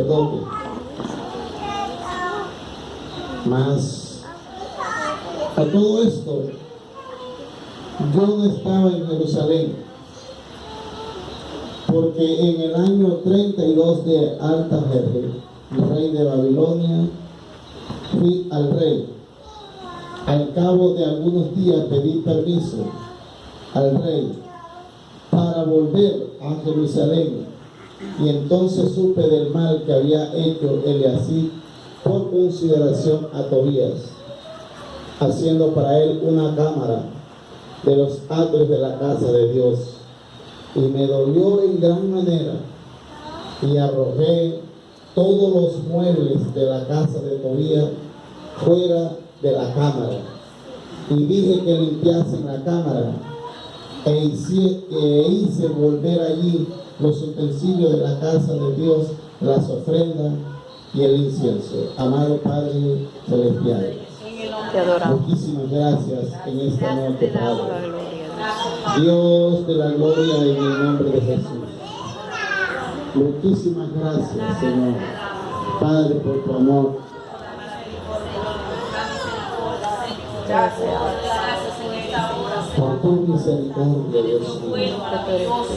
sacerdote. Mas a todo esto, yo no estaba en Jerusalén, porque en el año 32 de Artajerjes, el rey de Babilonia, fui al rey. Al cabo de algunos días pedí permiso al rey para volver a Jerusalén, y entonces supe del mal que había hecho Eliasib por consideración a Tobías, haciendo para él una cámara de los atrios de la casa de Dios. Y me dolió en gran manera, y arrojé todos los muebles de la casa de Tobías fuera de la cámara, y dije que limpiasen la cámara, e hice volver allí los utensilios de la casa de Dios, las ofrendas y el incienso. Amado Padre Celestial, muchísimas gracias en esta noche, Padre. Dios de la gloria, en el nombre de Jesús. Muchísimas gracias, Señor, Padre, por tu amor. Por tu misericordia, Dios mío.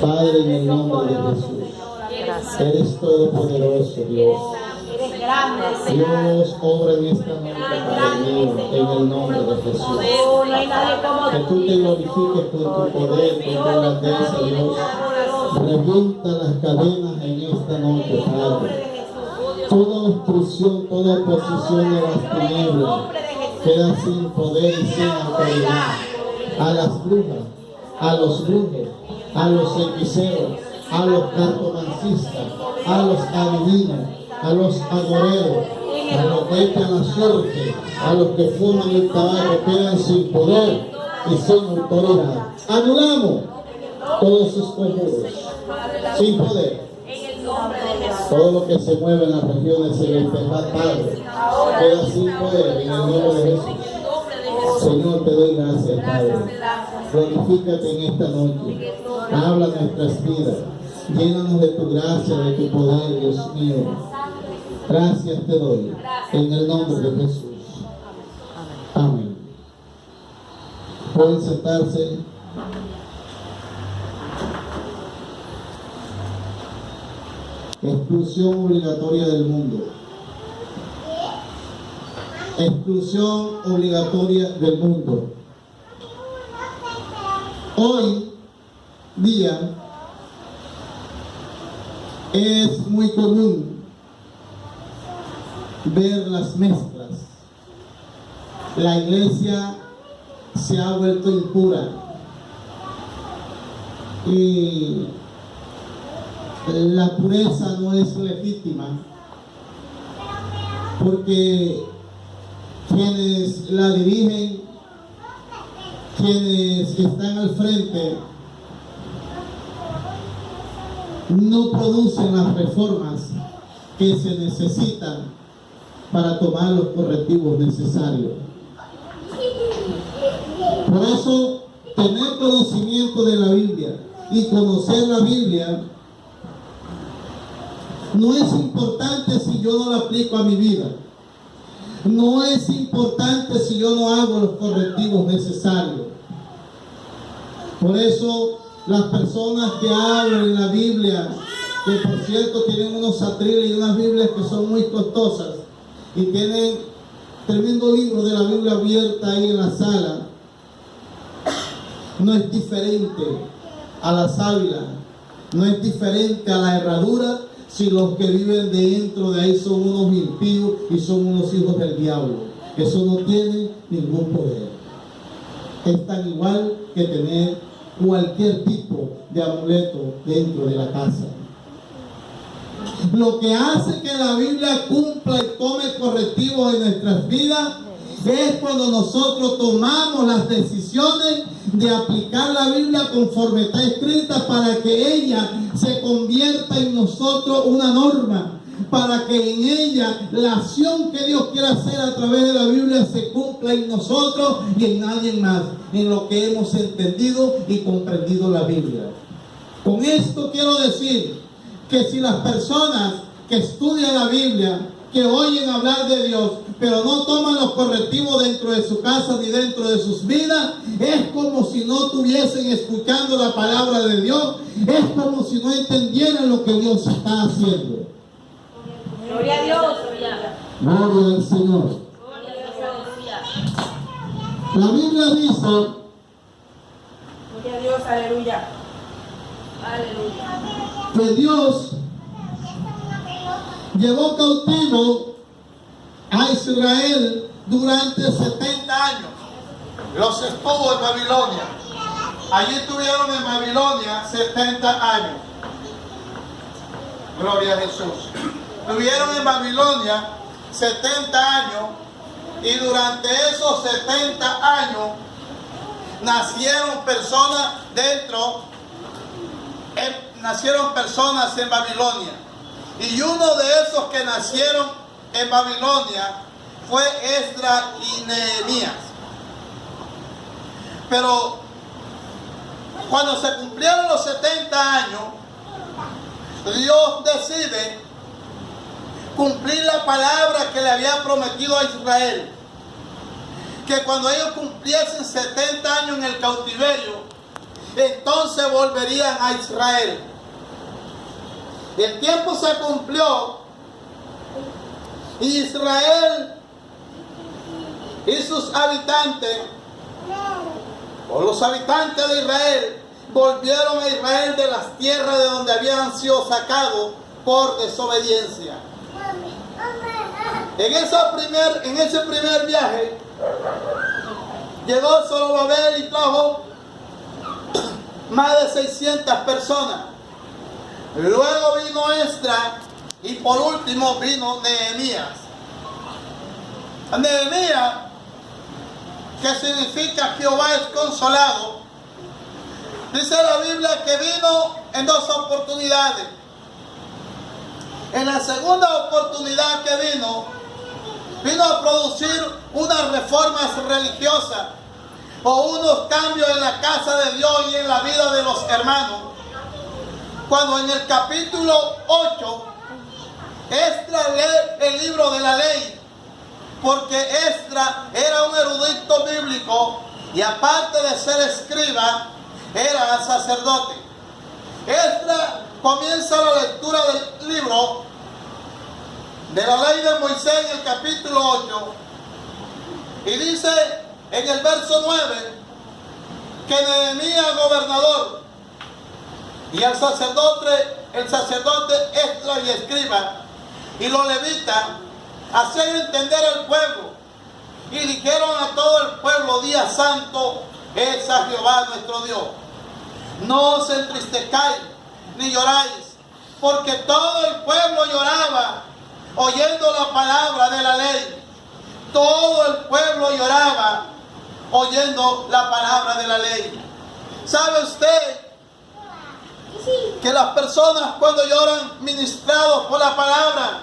Padre, en el nombre de Jesús. Eres todopoderoso, Dios. Dios, obra en esta noche, Padre mío, en el nombre de Jesús. Que tú te glorifiques por tu poder, por tu grandeza, Dios. Revienta las cadenas en esta noche, Padre. Toda obstrucción, toda oposición de las tinieblas queda sin poder y sin autoridad. A las brujas, a los brujos, a los hechiceros, a los cartomancistas, a los adivinos, a los agoreros, a los que echan la suerte, a los que fuman el tabaco, quedan sin poder y sin autoridad. Anulamos todos sus conjuros, sin poder. Todo lo que se mueve en las regiones celestiales, Padre, queda sin poder en el nombre de Jesús. Señor, te doy gracias, Padre. Glorifícate en esta noche. Habla nuestras vidas. Llénanos de tu gracia, de tu poder, Dios mío. Gracias te doy en el nombre de Jesús. Amén. Pueden sentarse. Exclusión obligatoria del mundo. Exclusión obligatoria del mundo. Hoy día es muy común ver las mezclas. La iglesia se ha vuelto impura y la pureza no es legítima, porque quienes la dirigen, quienes están al frente, no producen las reformas que se necesitan para tomar los correctivos necesarios. Por eso, tener conocimiento de la Biblia y conocer la Biblia no es importante si yo no la aplico a mi vida. No es importante si yo no hago los correctivos necesarios. Por eso, las personas que hablan la Biblia, que por cierto tienen unos atriles y unas Biblias que son muy costosas, y tienen tremendo libro de la Biblia abierta ahí en la sala, no es diferente a la sábila, no es diferente a la herradura, si los que viven dentro de ahí son unos impíos y son unos hijos del diablo. Eso no tiene ningún poder. Es tan igual que tener cualquier tipo de amuleto dentro de la casa. Lo que hace que la Biblia cumpla y tome correctivos en nuestras vidas es cuando nosotros tomamos las decisiones de aplicar la Biblia conforme está escrita, para que ella se convierta en nosotros una norma, para que en ella la acción que Dios quiere hacer a través de la Biblia se cumpla en nosotros y en nadie más, en lo que hemos entendido y comprendido la Biblia. Con esto quiero decir que si las personas que estudian la Biblia, que oyen hablar de Dios, pero no toman los correctivos dentro de su casa ni dentro de sus vidas, es como si no estuviesen escuchando la palabra de Dios, es como si no entendieran lo que Dios está haciendo. Gloria a Dios. Gloria al Señor. La Biblia dice, Gloria a Dios, aleluya. Aleluya. que Dios llevó cautivo a Israel durante 70 años. Los estuvo en Babilonia. Allí estuvieron en Babilonia 70 años. Gloria a Jesús. Estuvieron en Babilonia 70 años y durante esos 70 años nacieron personas nacieron personas en Babilonia. Y uno de esos que nacieron en Babilonia fue Esdras y Nehemías. Pero cuando se cumplieron los 70 años, Dios decide cumplir la palabra que le había prometido a Israel. Que cuando ellos cumpliesen 70 años en el cautiverio, entonces volverían a Israel. El tiempo se cumplió y Israel y sus habitantes, o los habitantes de Israel, volvieron a Israel de las tierras de donde habían sido sacados por desobediencia. En ese primer viaje llegó Zorobabel y trajo más de 600 personas. Luego vino Esdras y por último vino Nehemías. Nehemías, que significa Jehová es consolado, dice la Biblia que vino en 2 oportunidades. En la segunda oportunidad que vino a producir unas reformas religiosas o unos cambios en la casa de Dios y en la vida de los hermanos. Cuando en el capítulo 8, Esdras lee el libro de la ley, porque Esdras era un erudito bíblico y aparte de ser escriba, era sacerdote. Esdras comienza la lectura del libro de la ley de Moisés en el capítulo 8 y dice en el verso 9 que Nehemías gobernador y el sacerdote Esdras y escriba y los levitas hacían entender al pueblo y dijeron a todo el pueblo: día santo es a Jehová nuestro Dios. No os entristezcáis ni lloráis, porque todo el pueblo lloraba oyendo la palabra de la ley. Todo el pueblo lloraba oyendo la palabra de la ley. ¿Sabe usted que las personas cuando lloran ministrados por la palabra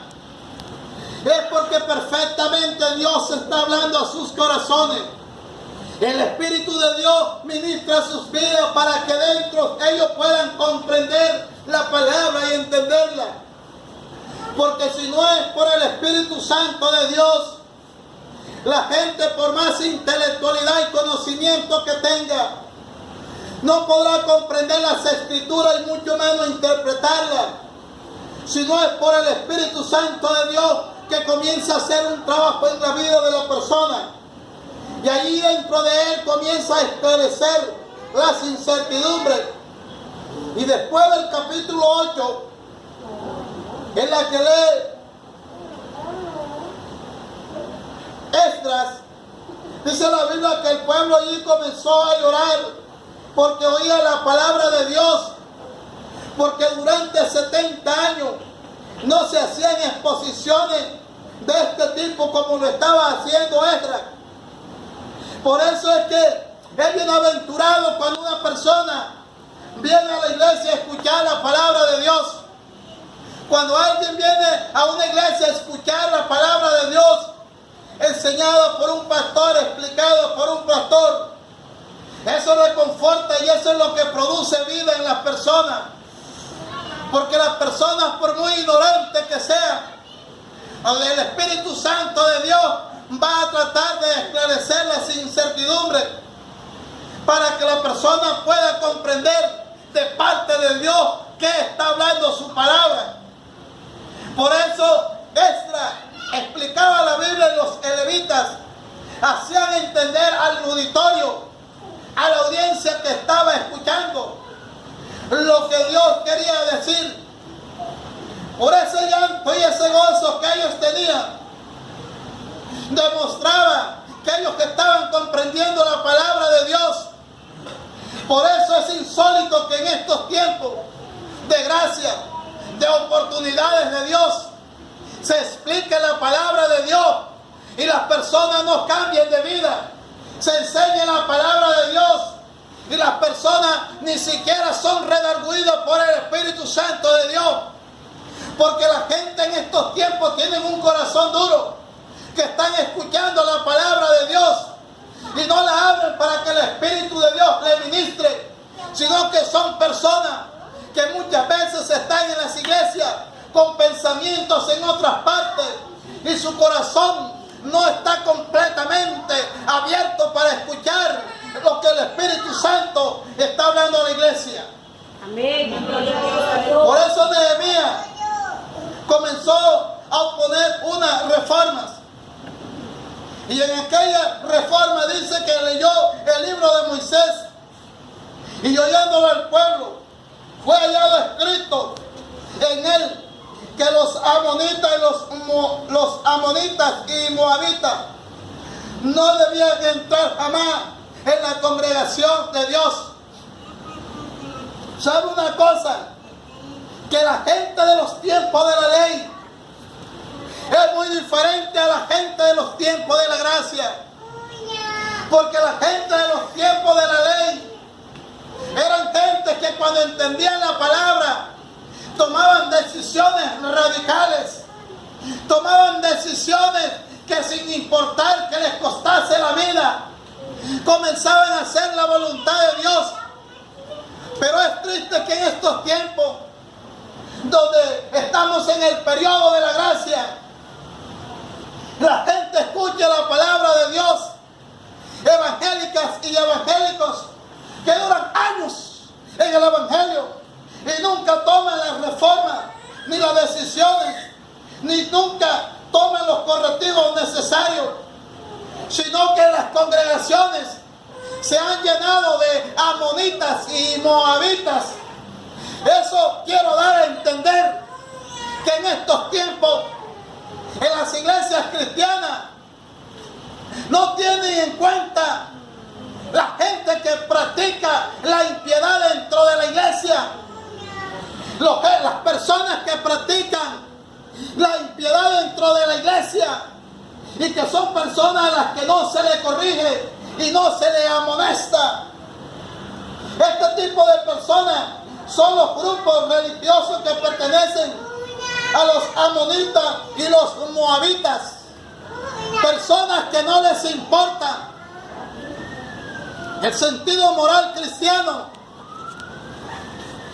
es porque perfectamente Dios está hablando a sus corazones? El Espíritu de Dios ministra sus vidas para que dentro ellos puedan comprender la palabra y entenderla. Porque si no es por el Espíritu Santo de Dios, la gente, por más intelectualidad y conocimiento que tenga, no podrá comprender las Escrituras y mucho menos interpretarlas. Si no es por el Espíritu Santo de Dios que comienza a hacer un trabajo en la vida de la persona. Y allí dentro de él comienza a esclarecer las incertidumbres. Y después del capítulo 8, en la que lee Esdras, dice la Biblia que el pueblo allí comenzó a llorar porque oía la palabra de Dios, porque durante 70 años no se hacían exposiciones de este tipo como lo estaba haciendo Esdras. Por eso es que es bienaventurado cuando una persona viene a la iglesia a escuchar la palabra de Dios. Cuando alguien viene a una iglesia a escuchar la palabra de Dios, enseñada por un pastor, explicado por un pastor, eso reconforta y eso es lo que produce vida en las personas. Porque las personas, por muy ignorantes que sean, el Espíritu Santo de Dios va a tratar de esclarecer las incertidumbres para que la persona pueda comprender de parte de Dios qué está hablando su palabra. Por eso Esdras explicaba la Biblia y los levitas hacían entender al auditorio, a la audiencia que estaba escuchando, lo que Dios quería decir. Por ese llanto y ese gozo que ellos tenían, demostraba que ellos que estaban comprendiendo la palabra de Dios. Por eso es insólito que en estos tiempos de gracia, de oportunidades de Dios, se explique la palabra de Dios y las personas no cambien de vida. Se enseñe la palabra de Dios y las personas ni siquiera son redarguidas por el Espíritu Santo de Dios. Porque la gente en estos tiempos tiene un corazón duro, que están escuchando la palabra de Dios y no la abren para que el Espíritu de Dios le ministre, sino que son personas que muchas veces están en las iglesias con pensamientos en otras partes y su corazón no está completamente abierto para escuchar lo que el Espíritu Santo está hablando a la iglesia. Amén. Por eso Nehemías comenzó a oponer unas reformas. Y en aquella reforma dice que leyó el libro de Moisés y oyéndolo al pueblo, fue hallado escrito en él que los amonitas y moabitas no debían entrar jamás en la congregación de Dios. ¿Sabe una cosa? Que la gente de los tiempos de la ley es muy diferente a la gente de los tiempos de la gracia. Porque la gente de los tiempos de la ley eran gente que cuando entendían la palabra tomaban decisiones radicales, tomaban decisiones que sin importar que les costase la vida, comenzaban a hacer la voluntad de Dios. Pero es triste que en estos tiempos, donde estamos en el periodo de la gracia, la gente escucha la palabra de Dios, evangélicas y evangélicos que duran años en el evangelio y nunca toman las reformas ni las decisiones, ni nunca toman los correctivos necesarios, sino que las congregaciones se han llenado de amonitas y moabitas. Eso quiero dar a entender, que en estos tiempos en las iglesias cristianas no tienen en cuenta la gente que practica la impiedad dentro de la iglesia. Las personas que practican la impiedad dentro de la iglesia y que son personas a las que no se le corrige y no se le amonesta. Este tipo de personas son los grupos religiosos que pertenecen a los amonitas y los moabitas. Personas que no les importa el sentido moral cristiano.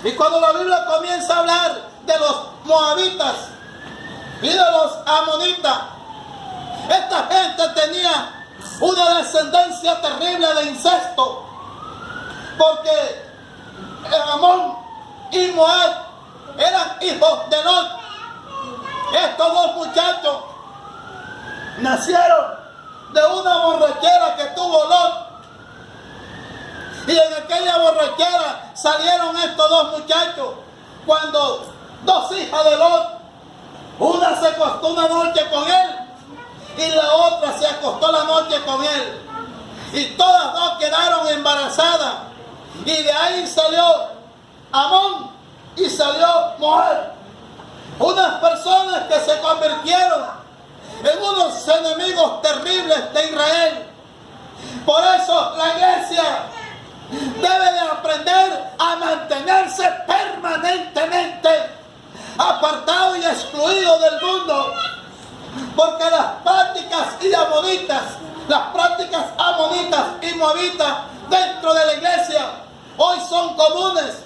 Y cuando la Biblia comienza a hablar de los moabitas y de los amonitas, esta gente tenía una descendencia terrible de incesto, porque Amón y Moab eran hijos de Lot. Estos dos muchachos nacieron de una borrachera que tuvo Lot. Y en aquella borrachera salieron estos dos muchachos cuando dos hijas de Lot, una se acostó una noche con él y la otra se acostó la noche con él. Y todas dos quedaron embarazadas. Y de ahí salió Amón y salió Moab. Unas personas que se convirtieron en unos enemigos terribles de Israel. Por eso la iglesia debe de aprender a mantenerse permanentemente apartado y excluido del mundo, porque las prácticas amonitas y moabitas dentro de la iglesia hoy son comunes.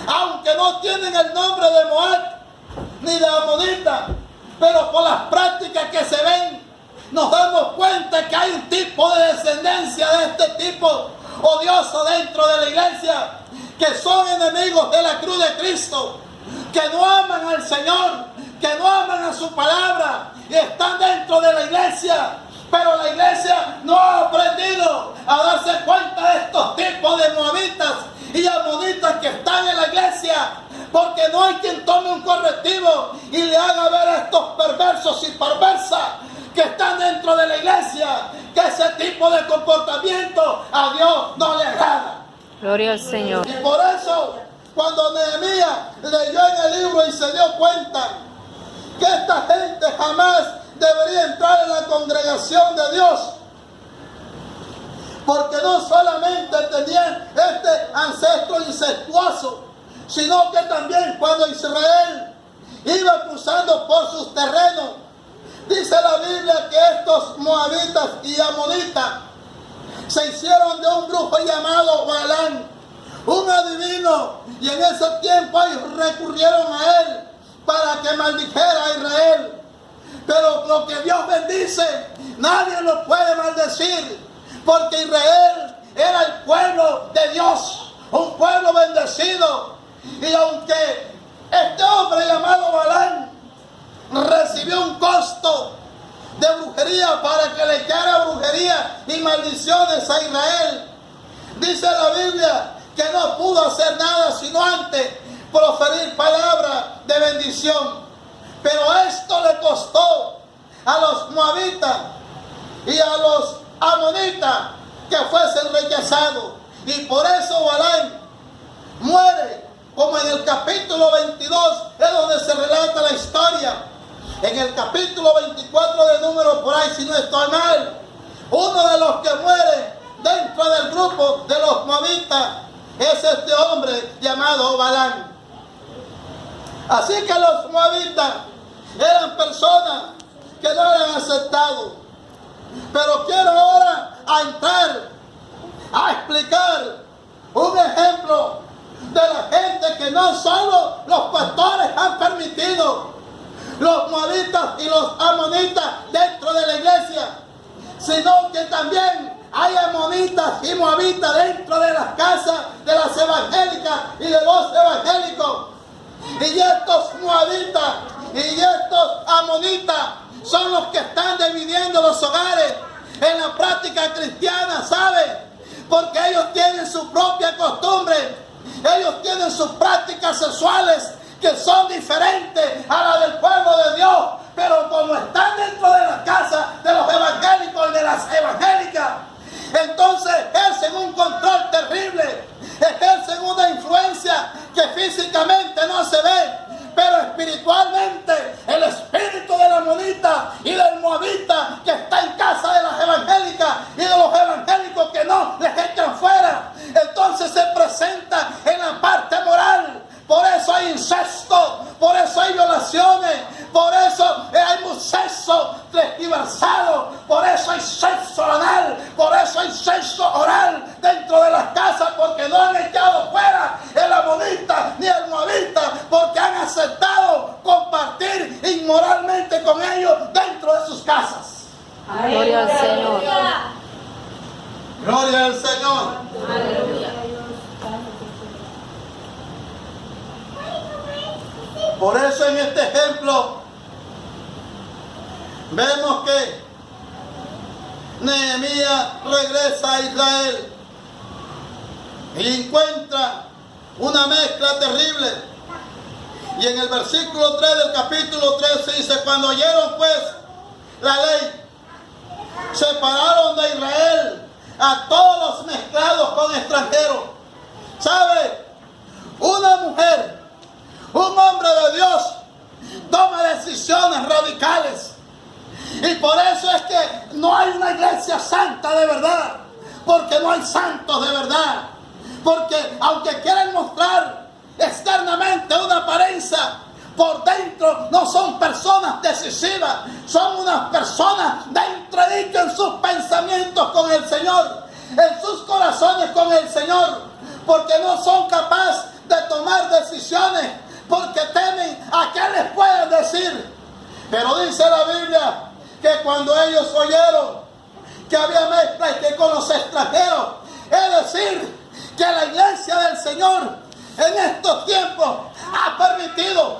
aunque no tienen el nombre de Moab ni de Amonita, pero por las prácticas que se ven, nos damos cuenta que hay un tipo de descendencia de este tipo odioso dentro de la iglesia, que son enemigos de la cruz de Cristo, que no aman al Señor, que no aman a su palabra y están dentro de la iglesia. Pero la iglesia no ha aprendido a darse cuenta de estos tipos de moabitas y amonitas que están en la iglesia, porque no hay quien tome un correctivo y le haga ver a estos perversos y perversas que están dentro de la iglesia que ese tipo de comportamiento a Dios no le agrada. Gloria al Señor. Y por eso, cuando Nehemías leyó en el libro y se dio cuenta que esta gente jamás debería entrar en la congregación de Dios, porque no solamente tenían este ancestro incestuoso, sino que también cuando Israel iba cruzando por sus terrenos, dice la Biblia que estos moabitas y amonitas se hicieron de un brujo llamado Balaam, un adivino, y en ese tiempo ellos recurrieron a él para que maldijera a Israel. Pero lo que Dios bendice, nadie lo puede maldecir, porque Israel era el pueblo de Dios, un pueblo bendecido. Y aunque este hombre llamado Balaam recibió un costo de brujería para que le echara brujería y maldiciones a Israel, dice la Biblia que no pudo hacer nada sino antes proferir palabras de bendición. Pero esto le costó a los moabitas y a los amonitas que fuesen rechazados. Y por eso Balaam muere, como en el capítulo 22 es donde se relata la historia. En el capítulo 24 de Números, por ahí si no estoy mal, uno de los que muere dentro del grupo de los moabitas es este hombre llamado Balaam. Así que los moabitas eran personas que no eran aceptados. Pero quiero ahora entrar a explicar un ejemplo de la gente que no solo los pastores han permitido, los moabitas y los amonitas dentro de la iglesia, sino que también hay amonitas y moabitas dentro de las casas de las evangélicas y de los evangélicos. Y estos moabitas y estos amonitas son los que están dividiendo los hogares en la práctica cristiana, ¿sabe? Porque ellos tienen su propia costumbre, ellos tienen sus prácticas sexuales que son diferentes a la del pueblo de Dios, pero como están dentro de las casas de los evangélicos y de las evangélicas, entonces ejercen un control terrible, ejercen una influencia que físicamente no se ve, pero espiritualmente el espíritu del amonita y del moabita que está en casa de las evangélicas y de los evangélicos que no les echan fuera, entonces se presenta en la parte moral. Por eso hay incesto, por eso hay violaciones, por eso hay un sexo transversado, por eso hay sexo anal, por eso hay sexo oral dentro de las casas, porque no han echado fuera el amonita ni el moabita, porque han aceptado compartir inmoralmente con ellos dentro de sus casas. Gloria al Señor. Gloria al Señor. Aleluya. Por eso en este ejemplo vemos que Nehemías regresa a Israel y encuentra una mezcla terrible. Y en el versículo 3 del capítulo 13 dice: cuando oyeron pues la ley, separaron de Israel a todos los mezclados con extranjeros. ¿Sabe? Una mujer, un hombre de Dios, toma decisiones radicales. Y por eso es que no hay una iglesia santa de verdad, porque no hay santos de verdad. Porque aunque quieren mostrar externamente una apariencia, por dentro no son personas decisivas, son unas personas dentro en sus pensamientos con el Señor, en sus corazones con el Señor, porque no son capaces de tomar decisiones porque temen a qué les pueden decir. Pero dice la Biblia que cuando ellos oyeron que había mezcla y que con los extranjeros, es decir, que la iglesia del Señor en estos tiempos ha permitido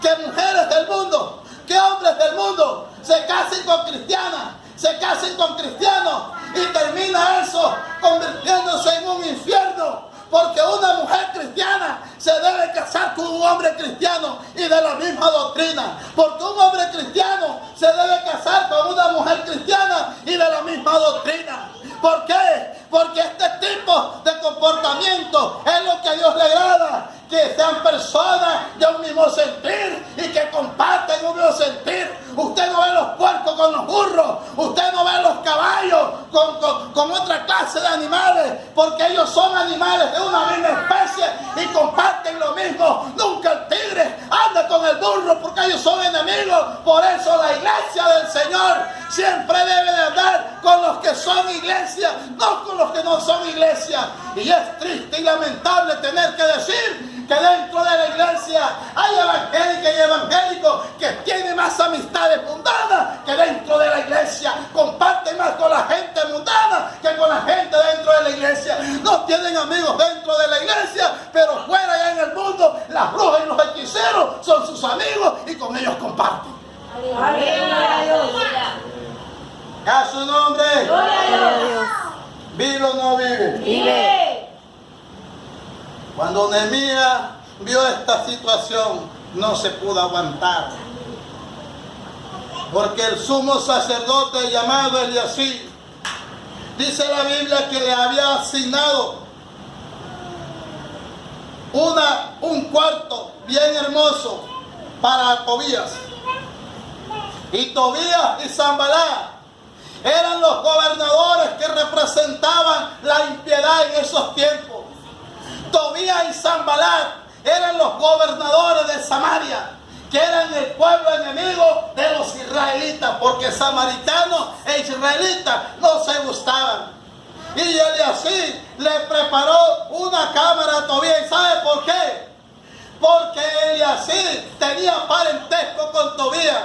que mujeres del mundo, que hombres del mundo se casen con cristianas, se casen con cristianos, y termina eso convirtiéndose en un infierno, porque una mujer cristiana se debe casar con un hombre cristiano y de la misma doctrina, porque un hombre cristiano se debe casar con una mujer cristiana y de la misma doctrina. ¿Por qué? Porque este tipo de comportamiento es lo que a Dios le agrada, que sean personas de un mismo sentir y que comparten un mismo sentir. Usted no ve los puercos con los burros, usted no ve los caballos con otra clase de animales, porque ellos son animales de una misma especie y comparten lo mismo. Nunca el tigre anda con el burro porque ellos son enemigos. Por eso la iglesia del Señor siempre debe de andar con los que son iglesia, no con los que no son iglesia. Y es triste y lamentable tener que decir que dentro de la iglesia hay evangélicas y evangélicos que tienen más amistades mundanas que dentro de la iglesia. Comparten más con la gente mundana que con la gente dentro de la iglesia. No tienen amigos dentro de la iglesia, pero fuera allá en el mundo, las brujas y los hechiceros son sus amigos y con ellos comparten. A su nombre. Gloria a Dios. ¿Vive o no vive? Vive. Cuando Nehemías vio esta situación, no se pudo aguantar. Porque el sumo sacerdote llamado Eliasib, dice la Biblia que le había asignado un cuarto bien hermoso para Tobías. Y Tobías y Sanballat eran los gobernadores que representaban la impiedad en esos tiempos. Tobías y Sanballat eran los gobernadores de Samaria, que eran el pueblo enemigo de los israelitas, porque samaritanos e israelitas no se gustaban. Y Eliasib le preparó una cámara a Tobías. ¿Y sabe por qué? Porque Eliasib tenía parentesco con Tobías,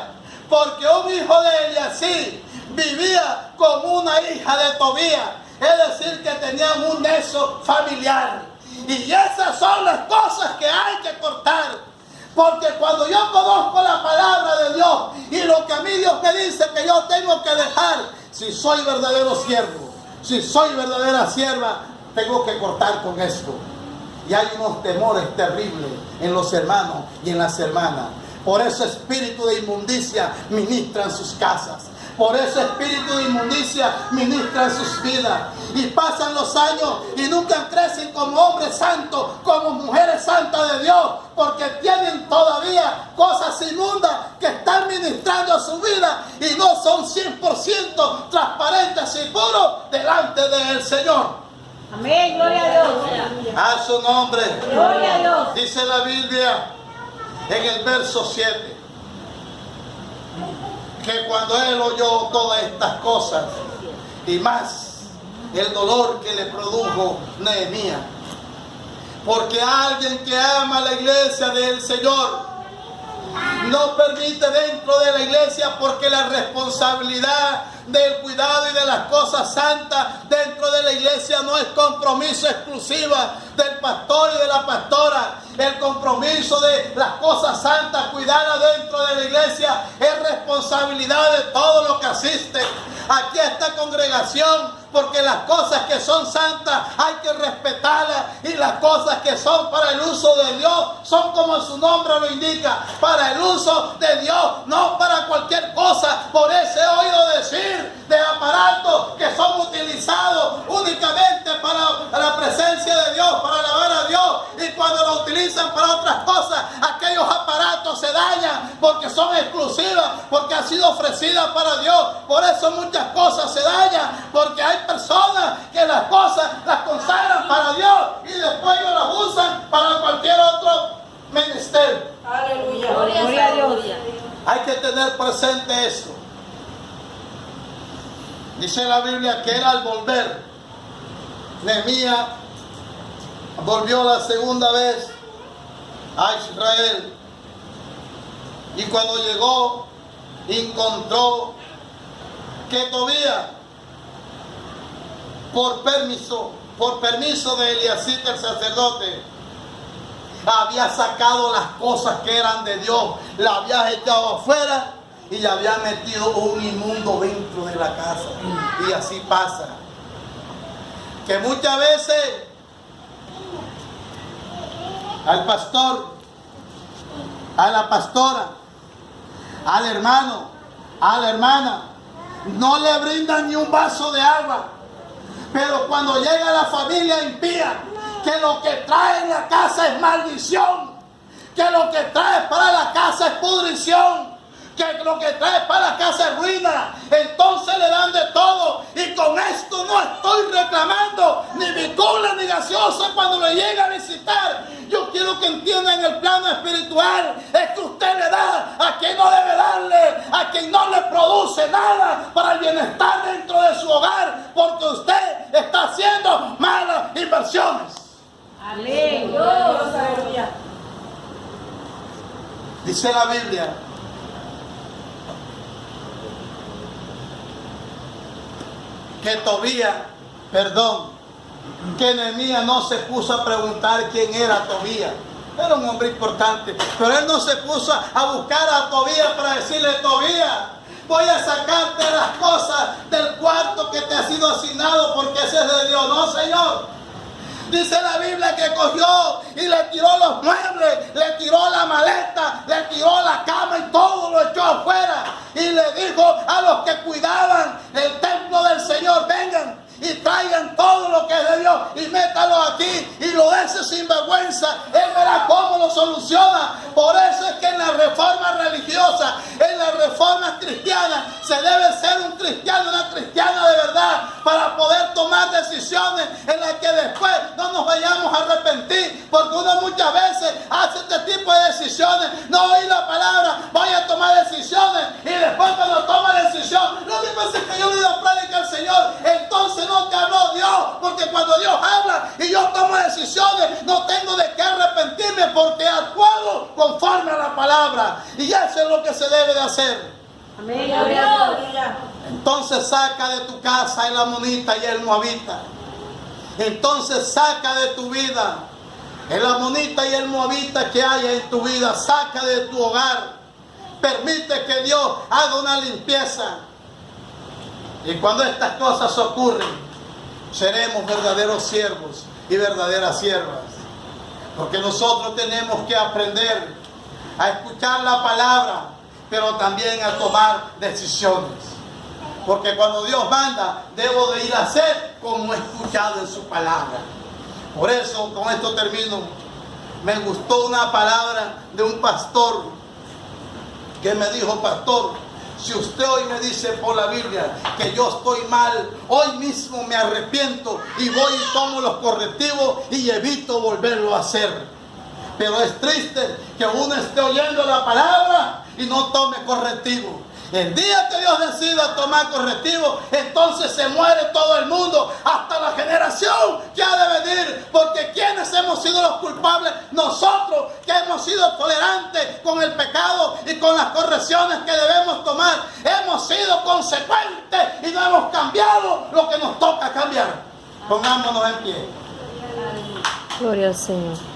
porque un hijo de Eliasib vivía con una hija de Tobías, es decir, que tenían un nexo familiar. Y esas son las cosas que hay que cortar. Porque cuando yo conozco la palabra de Dios y lo que a mí Dios me dice que yo tengo que dejar, si soy verdadero siervo, si soy verdadera sierva, tengo que cortar con esto. Y hay unos temores terribles en los hermanos y en las hermanas. Por eso espíritu de inmundicia ministra en sus casas. Por eso espíritu de inmundicia ministra en sus vidas. Y pasan los años y nunca crecen como hombres santos, como mujeres santas de Dios, porque tienen todavía cosas inmundas que están ministrando a su vida y no son 100% transparentes y puros delante del Señor. Amén, gloria a Dios. A su nombre. Gloria a Dios. Dice la Biblia en el verso 7. Que cuando él oyó todas estas cosas y más el dolor que le produjo Nehemías, porque alguien que ama la iglesia del Señor no permite dentro de la iglesia, porque la responsabilidad del cuidado y de las cosas santas dentro de la iglesia no es compromiso exclusiva del pastor y de la pastora. El compromiso de las cosas santas cuidadas dentro de la iglesia es responsabilidad de todo lo que asiste aquí a esta congregación, porque las cosas que son santas hay que respetarlas, y las cosas que son para el uso de Dios son como su nombre lo indica, para el uso de Dios, no para cualquier cosa. Por eso he oído decir de aparatos que son utilizados únicamente para la presencia de Dios, para alabar a Dios, y cuando lo utilizan para otras cosas, aquellos aparatos se dañan porque son exclusivas, porque han sido ofrecidas para Dios. Por eso muchas cosas se dañan, porque hay personas que las cosas las consagran para Dios y después ellos las usan para cualquier otro menester. Aleluya. Gloria a Dios. Hay que tener presente eso. Dice la Biblia que él, al volver, Nehemías volvió la segunda vez a Israel. Y cuando llegó, encontró que Tobías, por permiso de Eliasib el sacerdote, había sacado las cosas que eran de Dios, la había echado afuera y le había metido un inmundo dentro de la casa. Y así pasa, que muchas veces al pastor, a la pastora, al hermano, a la hermana, no le brindan ni un vaso de agua. Pero cuando llega la familia impía, que lo que trae en la casa es maldición, que lo que trae para la casa es pudrición, que lo que trae para la casa es ruina, entonces le dan de todo. Y con esto no estoy reclamando ni bicola ni gaseosa cuando le llega a visitar. Yo quiero que entiendan el plano espiritual, es que usted le da a quien no debe darle, a quien no le produce nada para el bienestar dentro de su hogar, porque usted está haciendo malas inversiones. Amén. Dios, aleluya. Dice la Biblia que que Nehemías no se puso a preguntar quién era Tobías. Era un hombre importante, pero él no se puso a buscar a Tobías para decirle: Tobías, voy a sacarte las cosas del cuarto que te ha sido asignado porque ese es de Dios. No, Señor. Dice la Biblia que cogió y le tiró los muebles, le tiró la maleta, le tiró la cama y todo lo echó afuera. Y le dijo a los que cuidaban el templo del Señor: vengan y traigan todo lo que es de Dios y métalo aquí y lo deje sin vergüenza. Él verá cómo lo soluciona. Por eso es que en la reforma religiosa, en la reforma cristiana, se debe ser un cristiano, una cristiana de verdad, para poder tomar decisiones en las que después no nos vayamos a arrepentir, porque uno muchas veces hace este tipo de decisiones, no oí la palabra, voy a tomar decisiones, y después cuando toma decisión, lo que pasa es que yo le doy la prédica al Señor, entonces no te habló Dios, porque cuando Dios habla y yo tomo decisiones, no tengo de qué arrepentirme, porque he actuado conforme a la palabra, y eso es lo que se debe de hacer. Amén. Dios. Entonces saca de tu casa el amonita y el moabita. Entonces saca de tu vida el amonita y el moabita que haya en tu vida. Saca de tu hogar. Permite que Dios haga una limpieza. Y cuando estas cosas ocurren, seremos verdaderos siervos y verdaderas siervas. Porque nosotros tenemos que aprender a escuchar la palabra, pero también a tomar decisiones. Porque cuando Dios manda, debo de ir a hacer como he escuchado en su palabra. Por eso, con esto termino. Me gustó una palabra de un pastor que me dijo: pastor, si usted hoy me dice por la Biblia que yo estoy mal, hoy mismo me arrepiento y voy y tomo los correctivos y evito volverlo a hacer. Pero es triste que uno esté oyendo la palabra y no tome correctivo. El día que Dios decida tomar correctivo, entonces se muere todo el mundo, hasta la generación que ha de venir. Porque ¿quiénes hemos sido los culpables? Nosotros, que hemos sido tolerantes con el pecado y con las correcciones que debemos tomar. Hemos sido consecuentes y no hemos cambiado lo que nos toca cambiar. Pongámonos en pie. Gloria al Señor.